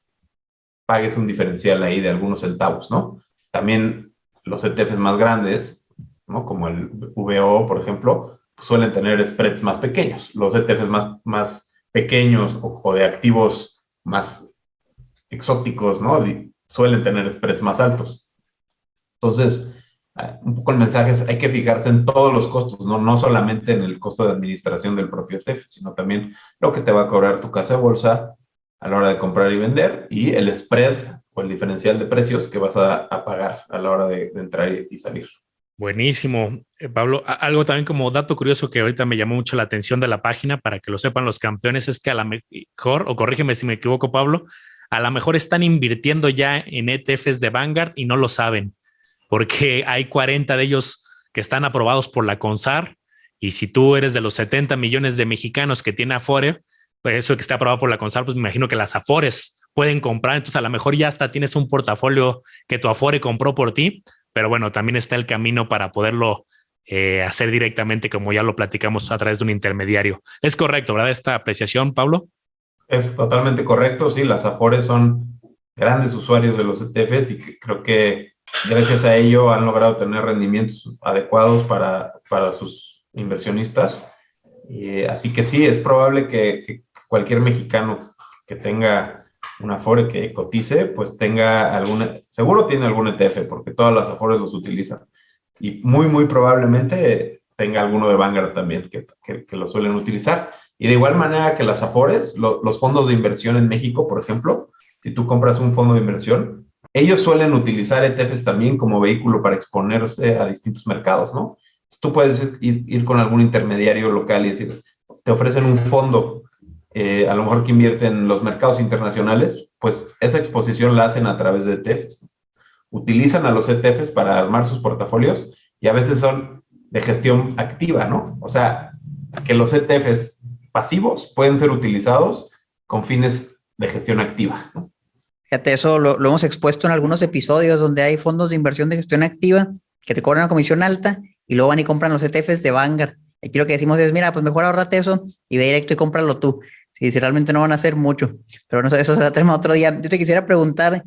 pagues un diferencial ahí de algunos centavos, ¿no? también los ETFs más grandes, ¿no? Como el VO, por ejemplo, pues suelen tener spreads más pequeños. Los ETFs más pequeños o de activos más exóticos, ¿no? Suelen tener spreads más altos. Entonces, un poco el mensaje es, hay que fijarse en todos los costos, no solamente en el costo de administración del propio ETF, sino también lo que te va a cobrar tu casa de bolsa a la hora de comprar y vender y el spread o el diferencial de precios que vas a pagar a la hora de entrar y salir. Buenísimo, Pablo. Algo también como dato curioso que ahorita me llamó mucho la atención de la página, para que lo sepan los campeones, es que a lo mejor, o corrígeme si me equivoco, Pablo, a lo mejor están invirtiendo ya en ETFs de Vanguard y no lo saben, porque hay 40 de ellos que están aprobados por la CONSAR, y si tú eres de los 70 millones de mexicanos que tiene Afore, pues eso que esté aprobado por la CONSAR, pues me imagino que las Afores pueden comprar, entonces a lo mejor ya hasta tienes un portafolio que tu Afore compró por ti, pero bueno, también está el camino para poderlo hacer directamente, como ya lo platicamos, a través de un intermediario. Es correcto, ¿verdad? Esta apreciación, Pablo. Es totalmente correcto, sí, las Afores son grandes usuarios de los ETFs y creo que gracias a ello han logrado tener rendimientos adecuados para sus inversionistas. Así que sí, es probable que cualquier mexicano que tenga una Afore que cotice, pues tenga seguro tiene algún ETF, porque todas las Afores los utilizan. Y muy probablemente tenga alguno de Vanguard también, que lo suelen utilizar. Y de igual manera que las Afores, los fondos de inversión en México, por ejemplo, si tú compras un fondo de inversión, ellos suelen utilizar ETFs también como vehículo para exponerse a distintos mercados, ¿no? Tú puedes ir con algún intermediario local y decir, te ofrecen un fondo, a lo mejor que invierte en los mercados internacionales, pues esa exposición la hacen a través de ETFs. Utilizan a los ETFs para armar sus portafolios y a veces son de gestión activa, ¿no? O sea, que los ETFs pasivos pueden ser utilizados con fines de gestión activa, ¿no? Fíjate, eso lo hemos expuesto en algunos episodios donde hay fondos de inversión de gestión activa que te cobran una comisión alta y luego van y compran los ETFs de Vanguard. Aquí lo que decimos es, mira, pues mejor ahorrate eso y ve directo y cómpralo tú. Si realmente no van a hacer mucho. Pero bueno, eso se lo tenemos otro día. Yo te quisiera preguntar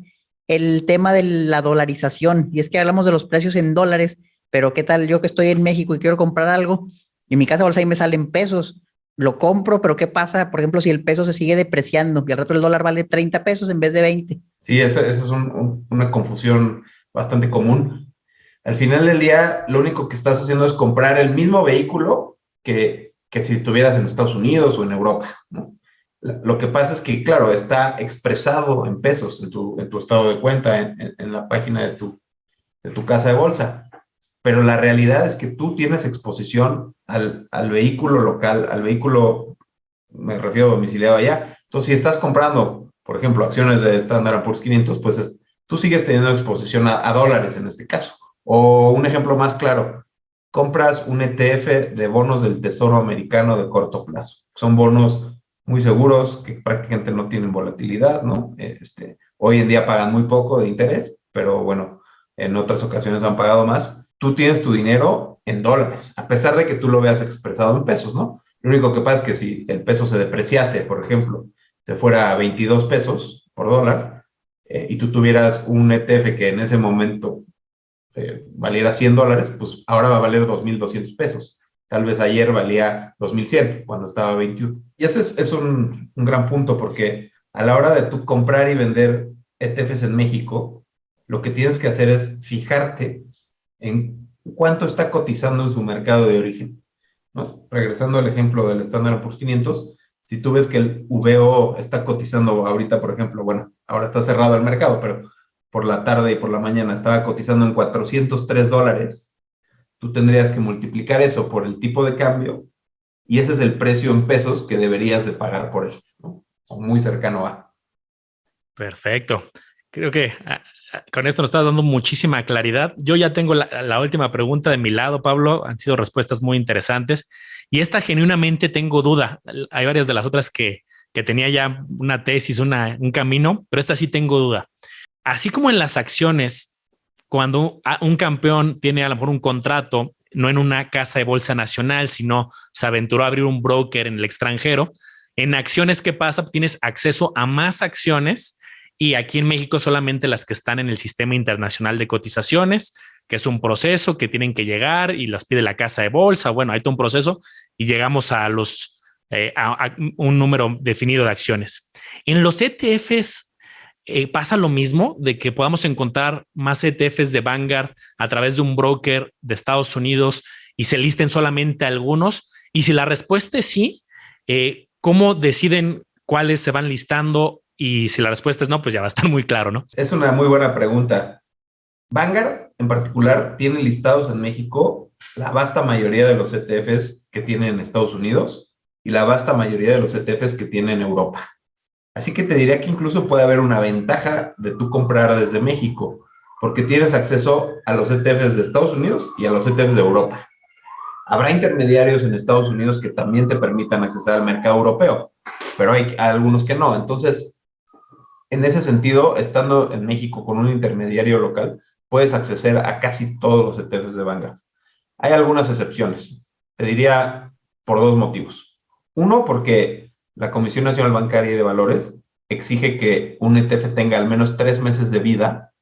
el tema de la dolarización. Y es que hablamos de los precios en dólares, pero ¿qué tal yo que estoy en México y quiero comprar algo? Y en mi casa bolsa ahí me salen pesos. Lo compro, pero ¿qué pasa, por ejemplo, si el peso se sigue depreciando y al rato el dólar vale 30 pesos en vez de 20? Sí, esa es una confusión bastante común. Al final del día, lo único que estás haciendo es comprar el mismo vehículo que si estuvieras en Estados Unidos o en Europa, ¿no? Lo que pasa es que, claro, está expresado en pesos en tu estado de cuenta, en la página de tu casa de bolsa. Pero la realidad es que tú tienes exposición al vehículo local, al vehículo, me refiero domiciliado allá. Entonces, si estás comprando, por ejemplo, acciones de Standard & Poor's 500, pues tú sigues teniendo exposición a dólares en este caso. O un ejemplo más claro, compras un ETF de bonos del Tesoro americano de corto plazo. Son bonos muy seguros que prácticamente no tienen volatilidad, ¿no? Hoy en día pagan muy poco de interés, pero bueno, en otras ocasiones han pagado más. Tú tienes tu dinero en dólares, a pesar de que tú lo veas expresado en pesos, ¿no? Lo único que pasa es que si el peso se depreciase, por ejemplo, se fuera a 22 pesos por dólar, y tú tuvieras un ETF que en ese momento valiera $100, pues ahora va a valer 2,200 pesos. Tal vez ayer valía 2,100 cuando estaba 21. Y ese es un gran punto, porque a la hora de tú comprar y vender ETFs en México, lo que tienes que hacer es fijarte en cuánto está cotizando en su mercado de origen, ¿no? Regresando al ejemplo del Standard & Poor's 500, si tú ves que el VO está cotizando ahorita, por ejemplo, bueno, ahora está cerrado el mercado, pero por la tarde y por la mañana estaba cotizando en $403, tú tendrías que multiplicar eso por el tipo de cambio y ese es el precio en pesos que deberías de pagar por él, ¿no? O muy cercano a. Perfecto. Creo que con esto nos estás dando muchísima claridad. Yo ya tengo la última pregunta de mi lado, Pablo. Han sido respuestas muy interesantes y esta genuinamente tengo duda. Hay varias de las otras que tenía ya una tesis, un camino, pero esta sí tengo duda. Así como en las acciones, cuando un campeón tiene a lo mejor un contrato, no en una casa de bolsa nacional, sino se aventuró a abrir un broker en el extranjero, en acciones, ¿qué pasa? Tienes acceso a más acciones y aquí en México solamente las que están en el Sistema Internacional de Cotizaciones, que es un proceso que tienen que llegar y las pide la casa de bolsa. Bueno, hay todo un proceso y llegamos a a un número definido de acciones. En los ETFs pasa lo mismo, de que podamos encontrar más ETFs de Vanguard a través de un broker de Estados Unidos y se listen solamente algunos. Y si la respuesta es sí, ¿cómo deciden cuáles se van listando? Y si la respuesta es no, pues ya va a estar muy claro, ¿no? Es una muy buena pregunta. Vanguard, en particular, tiene listados en México la vasta mayoría de los ETFs que tiene en Estados Unidos y la vasta mayoría de los ETFs que tiene en Europa. Así que te diría que incluso puede haber una ventaja de tú comprar desde México, porque tienes acceso a los ETFs de Estados Unidos y a los ETFs de Europa. Habrá intermediarios en Estados Unidos que también te permitan acceder al mercado europeo, pero hay algunos que no. Entonces, en ese sentido, estando en México con un intermediario local, puedes acceder a casi todos los ETFs de Vanguard. Hay algunas excepciones. Te diría por dos motivos. Uno, porque la Comisión Nacional Bancaria y de Valores exige que un ETF tenga al menos 3 meses de vida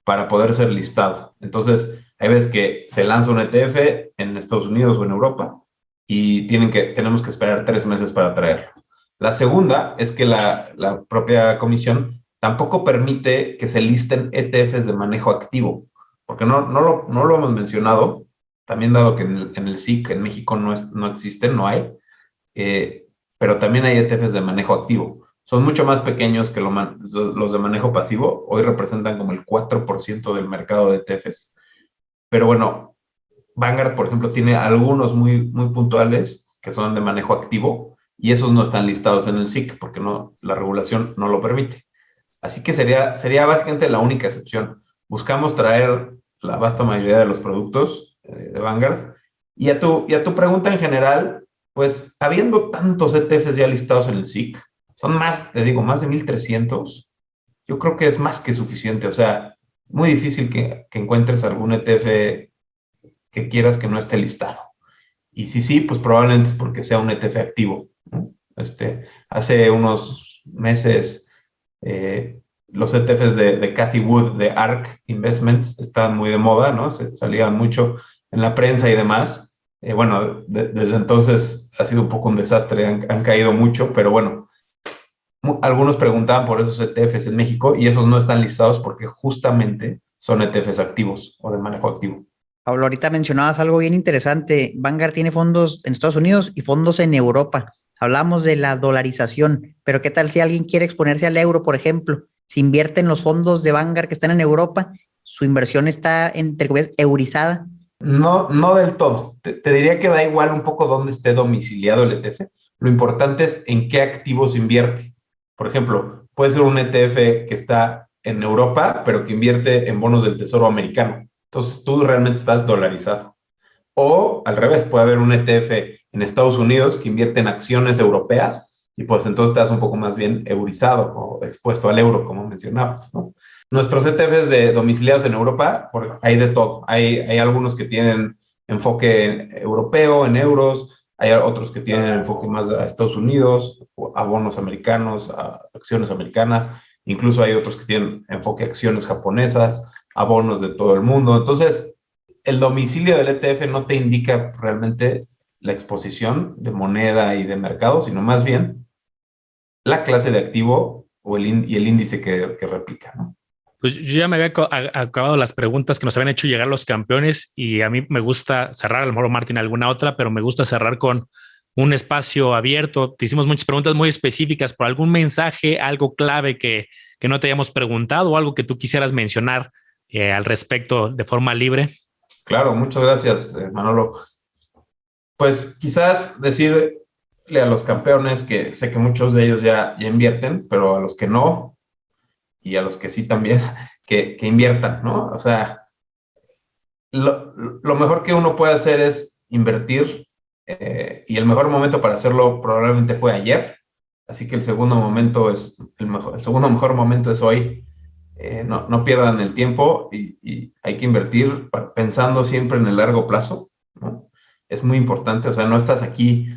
para poder ser listado. Entonces, hay veces que se lanza un ETF en Estados Unidos o en Europa y tenemos que esperar 3 meses para traerlo. La segunda es que la propia comisión tampoco permite que se listen ETFs de manejo activo, porque no lo hemos mencionado, también dado que en el SIC en México no existen, no hay, pero también hay ETFs de manejo activo. Son mucho más pequeños que los de manejo pasivo. Hoy representan como el 4% del mercado de ETFs. Pero bueno, Vanguard, por ejemplo, tiene algunos muy, muy puntuales que son de manejo activo y esos no están listados en el SIC porque la regulación no lo permite. Así que sería básicamente la única excepción. Buscamos traer la vasta mayoría de los productos de Vanguard. Y a tu pregunta en general, pues habiendo tantos ETFs ya listados en el SIC, son más de 1,300. Yo creo que es más que suficiente. O sea, muy difícil que encuentres algún ETF que quieras que no esté listado. Y si sí, pues probablemente es porque sea un ETF activo, ¿no? Hace unos meses, los ETFs de Cathie Wood, de ARK Investments, estaban muy de moda, ¿no? Salían mucho en la prensa y demás. Bueno, desde entonces ha sido un poco un desastre, han caído mucho, pero bueno, algunos preguntaban por esos ETFs en México y esos no están listados porque justamente son ETFs activos o de manejo activo. Pablo, ahorita mencionabas algo bien interesante. Vanguard tiene fondos en Estados Unidos y fondos en Europa. Hablamos de la dolarización, pero ¿qué tal si alguien quiere exponerse al euro, por ejemplo? Si invierte en los fondos de Vanguard que están en Europa, su inversión está, entre comillas, eurizada. No del todo. Te diría que da igual un poco dónde esté domiciliado el ETF. Lo importante es en qué activos invierte. Por ejemplo, puede ser un ETF que está en Europa, pero que invierte en bonos del Tesoro americano. Entonces, tú realmente estás dolarizado. O, al revés, puede haber un ETF en Estados Unidos que invierte en acciones europeas y pues entonces estás un poco más bien eurizado o expuesto al euro, como mencionabas, ¿no? Nuestros ETFs domiciliados en Europa, hay de todo. Hay algunos que tienen enfoque europeo, en euros. Hay otros que tienen enfoque más a Estados Unidos, a bonos americanos, a acciones americanas. Incluso hay otros que tienen enfoque a acciones japonesas, a bonos de todo el mundo. Entonces, el domicilio del ETF no te indica realmente la exposición de moneda y de mercado, sino más bien la clase de activo y el índice que replica, ¿no? Pues yo ya me había acabado las preguntas que nos habían hecho llegar los campeones y a mí me gusta cerrar, a lo mejor Martín alguna otra, pero me gusta cerrar con un espacio abierto. Te hicimos muchas preguntas muy específicas por algún mensaje, algo clave que no te hayamos preguntado o algo que tú quisieras mencionar al respecto de forma libre. Claro, muchas gracias, Manolo. Pues quizás decirle a los campeones que sé que muchos de ellos ya invierten, pero a los que no y a los que sí también, que inviertan, ¿no? O sea, lo mejor que uno puede hacer es invertir y el mejor momento para hacerlo probablemente fue ayer, así que el segundo mejor momento es hoy. No pierdan el tiempo y hay que invertir pensando siempre en el largo plazo, ¿no? Es muy importante, o sea, no estás aquí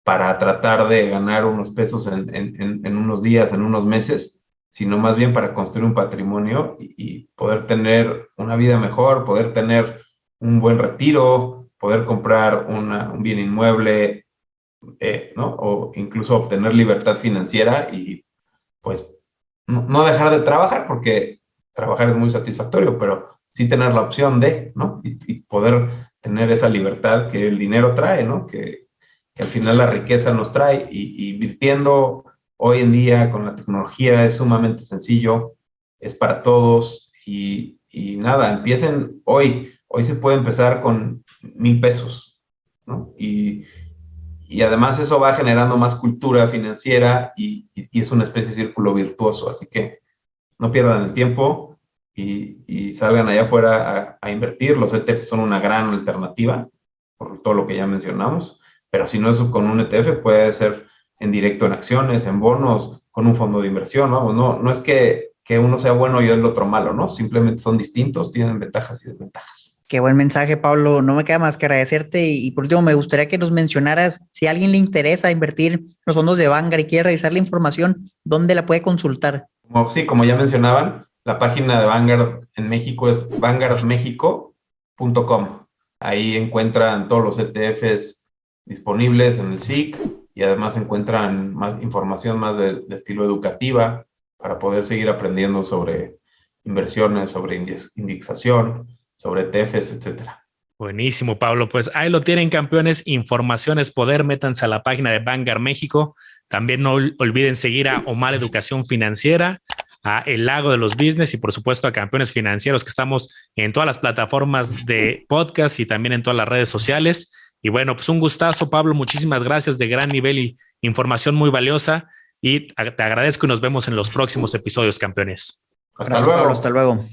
para tratar de ganar unos pesos en unos días, en unos meses. sino más bien para construir un patrimonio y poder tener una vida mejor, poder tener un buen retiro, poder comprar un bien inmueble, ¿no? O incluso obtener libertad financiera y pues no dejar de trabajar, porque trabajar es muy satisfactorio, pero sí tener la opción de, ¿no? Y poder tener esa libertad que el dinero trae, ¿no? Que al final la riqueza nos trae, y invirtiendo hoy en día con la tecnología es sumamente sencillo, es para todos, y nada, empiecen hoy se puede empezar con 1,000 pesos, ¿no? Y además eso va generando más cultura financiera y es una especie de círculo virtuoso, así que no pierdan el tiempo y salgan allá afuera a invertir. Los ETF son una gran alternativa por todo lo que ya mencionamos, pero si no es con un ETF, puede ser en directo en acciones, en bonos, con un fondo de inversión, ¿no? No es que uno sea bueno y el otro malo, ¿no? Simplemente son distintos, tienen ventajas y desventajas. Qué buen mensaje, Pablo. No me queda más que agradecerte. Y por último, me gustaría que nos mencionaras si a alguien le interesa invertir en los fondos de Vanguard y quiere revisar la información, ¿dónde la puede consultar? Como ya mencionaban, la página de Vanguard en México es vanguardmexico.com. Ahí encuentran todos los ETFs disponibles en el SIC, y además encuentran más información más de estilo educativa para poder seguir aprendiendo sobre inversiones, sobre indexación, sobre ETFs, etcétera. Buenísimo, Pablo. Pues ahí lo tienen, campeones. Información es poder. Métanse a la página de Vanguard México. También no olviden seguir a Omar Educación Financiera, a El Lago de los Business y por supuesto a Campeones Financieros, que estamos en todas las plataformas de podcast y también en todas las redes sociales. Y bueno, pues un gustazo, Pablo. Muchísimas gracias, de gran nivel y información muy valiosa. Y te agradezco y nos vemos en los próximos episodios, campeones. Hasta luego. Pablo, hasta luego.